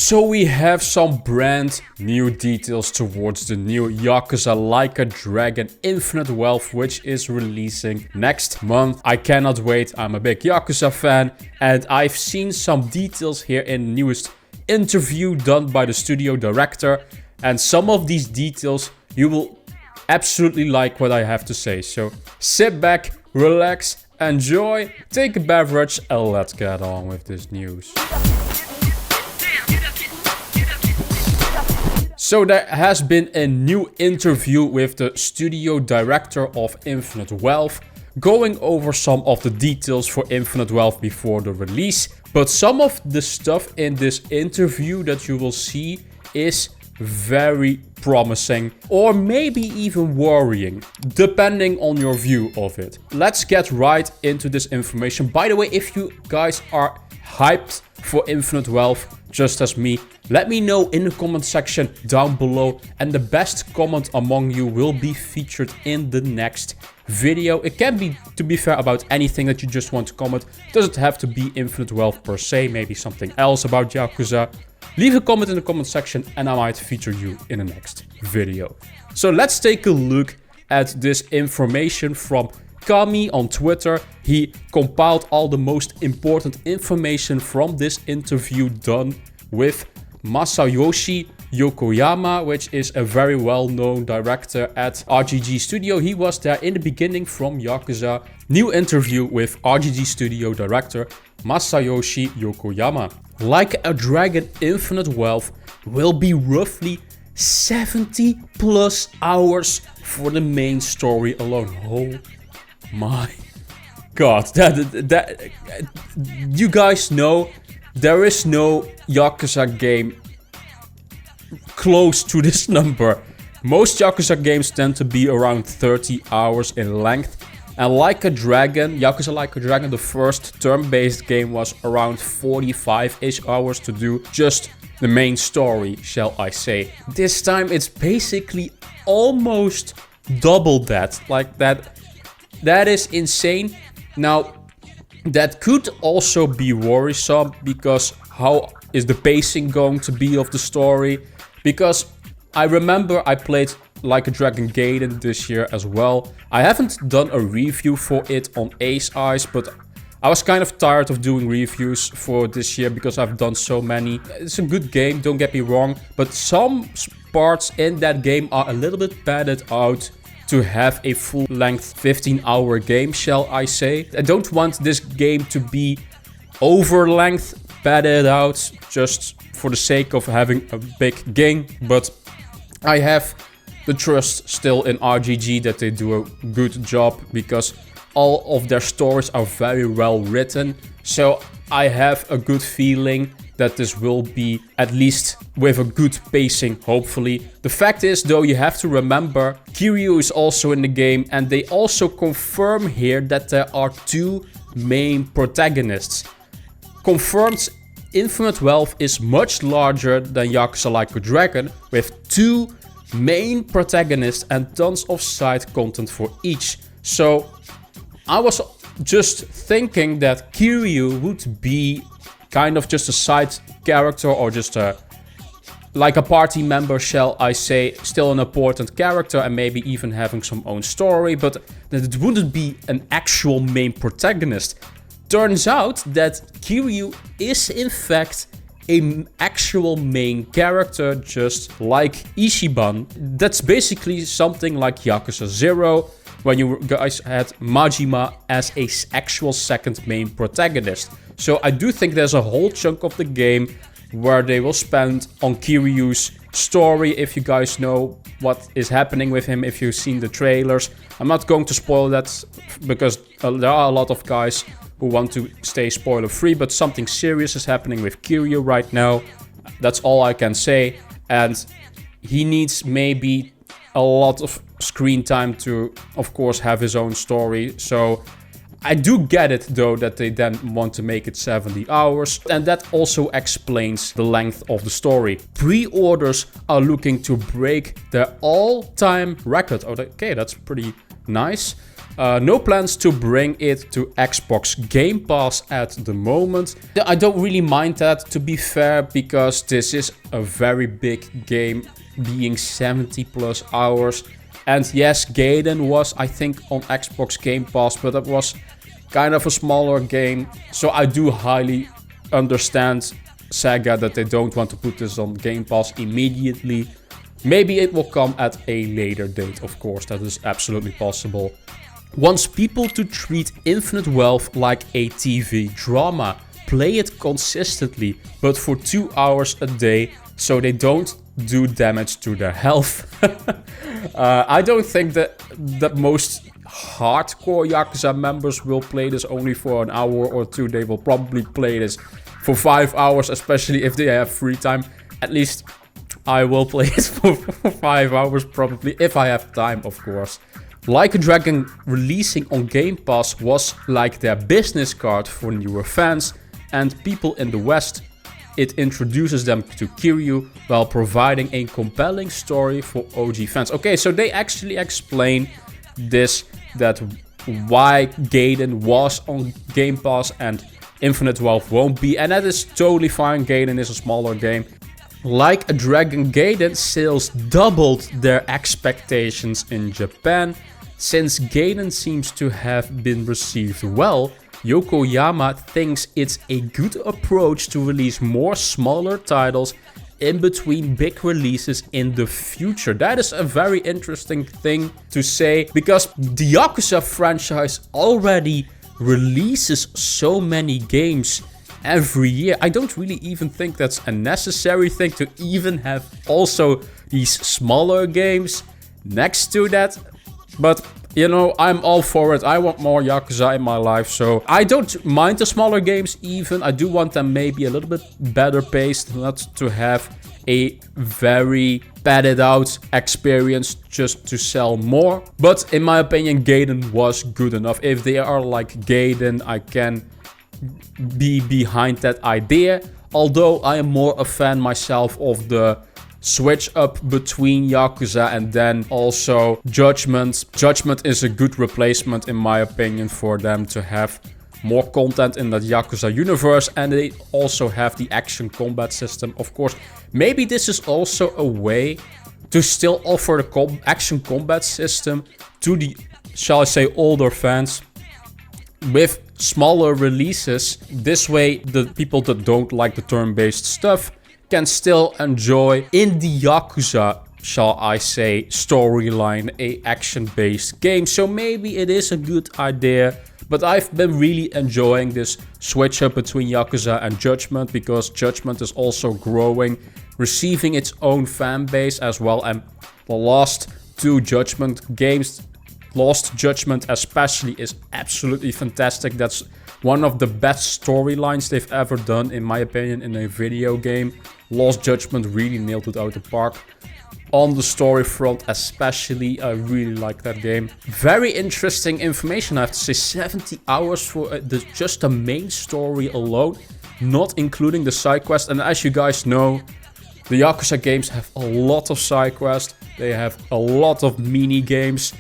So we have some brand new details towards the new Yakuza Like a Dragon Infinite Wealth, which is releasing next month. I cannot wait, I'm a big Yakuza fan, and I've seen some details here in the newest interview done by the studio director, and some of these details you will absolutely like what I have to say. So sit back, relax, enjoy, take a beverage, and let's get on with this news. So there has been a new interview with the studio director of Infinite Wealth, going over some of the details for Infinite Wealth before the release. But some of the stuff in this interview that you will see is very promising, or maybe even worrying, depending on your view of it. Let's get right into this information. By the way, if you guys are hyped for Infinite Wealth, just as me, let me know in the comment section down below, and the best comment among you will be featured in the next video. It can be, to be fair, about anything that you just want to comment. Doesn't have to be Infinite Wealth per se, maybe something else about Yakuza. Leave a comment in the comment section and I might feature you in the next video. So let's take a look at this information from Okami on Twitter. He compiled all the most important information from this interview done with Masayoshi Yokoyama, which is a very well-known director at RGG Studio. He was there in the beginning from Yakuza. New interview with RGG Studio director Masayoshi Yokoyama. Like a Dragon Infinite Wealth will be roughly 70 plus hours for the main story alone. Oh my god, that you guys know there is no Yakuza game close to this number. Most Yakuza games tend to be around 30 hours in length. And Like a Dragon, Yakuza Like a Dragon, the first turn-based game, was around 45-ish hours to do just the main story, shall I say. This time it's basically almost double that. Like that is insane. Now, that could also be worrisome, because how is the pacing going to be of the story? Because I remember I played Like a Dragon Gaiden this year as well. I haven't done a review for it on Ace Eyes, but I was kind of tired of doing reviews for this year because I've done so many. It's a good game, don't get me wrong, but some parts in that game are a little bit padded out to have a full-length 15-hour game, shall I say. I don't want this game to be over-length, padded out, just for the sake of having a big game, but I have the trust still in RGG that they do a good job, because all of their stories are very well written. So I have a good feeling that this will be at least with a good pacing, hopefully. The fact is, though, you have to remember Kiryu is also in the game, and they also confirm here that there are two main protagonists. Confirmed, Infinite Wealth is much larger than Yakuza Like a Dragon, with two main protagonists and tons of side content for each. So I was just thinking that Kiryu would be kind of just a side character, or just like a party member, shall I say, still an important character, and maybe even having some own story, but that it wouldn't be an actual main protagonist. Turns out that Kiryu is in fact an actual main character, just like Ichiban. That's basically something like Yakuza 0, when you guys had Majima as an actual second main protagonist. So I do think there's a whole chunk of the game where they will spend on Kiryu's story. If you guys know what is happening with him, if you've seen the trailers. I'm not going to spoil that, because there are a lot of guys who want to stay spoiler free, but something serious is happening with Kiryu right now. That's all I can say, and he needs maybe a lot of screen time to, of course, have his own story. So I do get it, though, that they then want to make it 70 hours, and that also explains the length of the story. Pre-orders are looking to break their all-time record. Okay, that's pretty nice. No plans to bring it to Xbox Game Pass at the moment. I don't really mind that, to be fair, because this is a very big game, being 70 plus hours. And yes, Gaiden was, I think, on Xbox Game Pass, but that was kind of a smaller game. So I do highly understand Sega that they don't want to put this on Game Pass immediately. Maybe it will come at a later date, of course, that is absolutely possible. Wants people to treat Infinite Wealth like a TV drama. Play it consistently, but for 2 hours a day, so they don't do damage to their health. I don't think that most hardcore Yakuza members will play this only for an hour or two. They will probably play this for 5 hours, especially if they have free time. At least I will play it for 5 hours probably, if I have time, of course. Like a Dragon releasing on Game Pass was like their business card for newer fans and people in the West. It introduces them to Kiryu while providing a compelling story for OG fans. Okay, so they actually explain this, that why Gaiden was on Game Pass and Infinite Wealth won't be, and that is totally fine. Gaiden is a smaller game. Like a Dragon, Gaiden sales doubled their expectations in Japan. Since Gaiden seems to have been received well, Yokoyama thinks it's a good approach to release more smaller titles in between big releases in the future. That is a very interesting thing to say, because the Yakuza franchise already releases so many games every year. I don't really even think that's a necessary thing to even have also these smaller games next to that. But, you know, I'm all for it. I want more Yakuza in my life, so I don't mind the smaller games even. I do want them maybe a little bit better paced, not to have a very padded out experience just to sell more. But in my opinion, Gaiden was good enough. If they are like Gaiden, I can be behind that idea. Although I am more a fan myself of the switch up between Yakuza and then also Judgment. Judgment is a good replacement in my opinion for them to have more content in that Yakuza universe, and they also have the action combat system. Of course, maybe this is also a way to still offer the action combat system to the, shall I say, older fans with smaller releases. This way, the people that don't like the turn-based stuff can still enjoy in the Yakuza, shall I say, storyline, a action-based game. So maybe it is a good idea, but I've been really enjoying this switch up between Yakuza and Judgment, because Judgment is also growing, receiving its own fan base as well. And the last two Judgment games, Lost Judgment especially, is absolutely fantastic. That's one of the best storylines they've ever done, in my opinion, in a video game. Lost Judgment really nailed it out the park. On the story front especially, I really like that game. Very interesting information, I have to say. 70 hours for just the main story alone, not including the side quest. And as you guys know, the Yakuza games have a lot of side quests. They have a lot of mini games.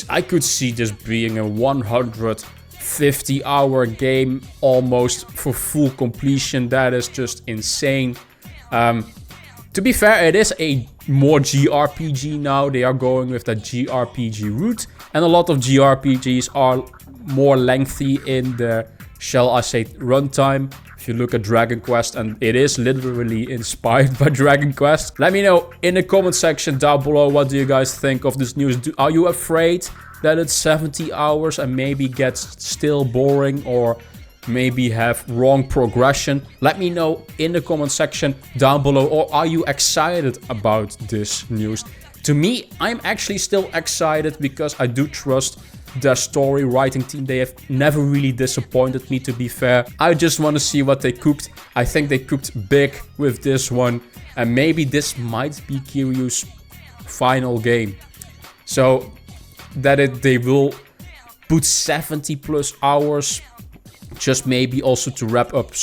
I could see this being a 150-hour game almost for full completion. That is just insane. To be fair, it is a more JRPG now. They are going with that JRPG route, and a lot of JRPGs are more lengthy in their, shall I say, runtime. If you look at Dragon Quest, and it is literally inspired by Dragon Quest. Let me know in the comment section down below, what do you guys think of this news? Are you afraid that it's 70 hours and maybe gets still boring, or maybe have wrong progression? Let me know in the comment section down below. Or are you excited about this news? To me, I'm actually still excited, because I do trust their story writing team. They have never really disappointed me, to be fair. I just want to see what they cooked. I think they cooked big with this one, and maybe this might be Kiryu's final game. So that they will put 70 plus hours, just maybe also to wrap up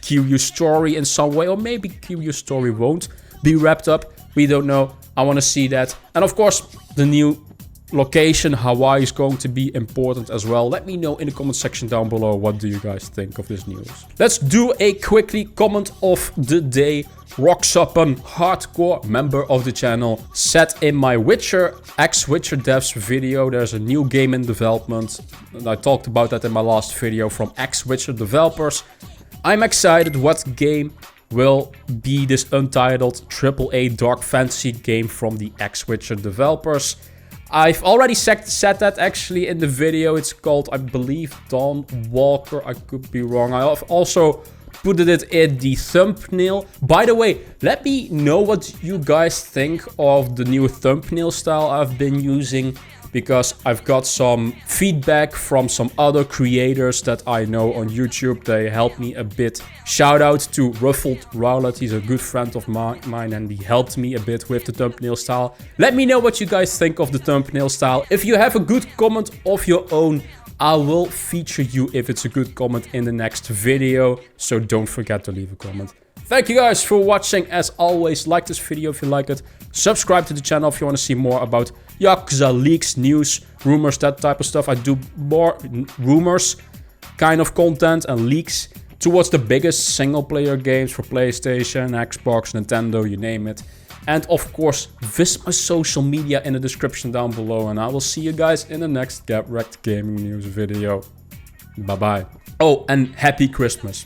Kiryu's story in some way, or maybe Kiryu's story won't be wrapped up. We don't know. I want to see that. And of course, the new location, Hawaii is going to be important as well. Let me know in the comment section down below, what do you guys think of this news. Let's do a quickly comment of the day. Rocksuppen, hardcore member of the channel, said in my ex-Witcher devs video, there's a new game in development. And I talked about that in my last video from ex-Witcher developers. I'm excited. What game will be this untitled AAA dark fantasy game from the ex-Witcher developers? I've already said that actually in the video. It's called, I believe, Dawn Walker. I could be wrong. I have also put it in the thumbnail. By the way, let me know what you guys think of the new thumbnail style I've been using, because I've got some feedback from some other creators that I know on YouTube. They helped me a bit. Shout out to Ruffled Rowlet. He's a good friend of mine and he helped me a bit with the thumbnail style. Let me know what you guys think of the thumbnail style. If you have a good comment of your own, I will feature you if it's a good comment in the next video. So don't forget to leave a comment. Thank you guys for watching. As always, like this video if you like it. Subscribe to the channel if you want to see more about Yakuza leaks, news, rumors, that type of stuff. I do more rumors kind of content and leaks towards the biggest single player games for PlayStation, Xbox, Nintendo, you name it. And of course, visit my social media in the description down below. And I will see you guys in the next Get Rekt gaming news video. Bye bye. Oh, and happy Christmas.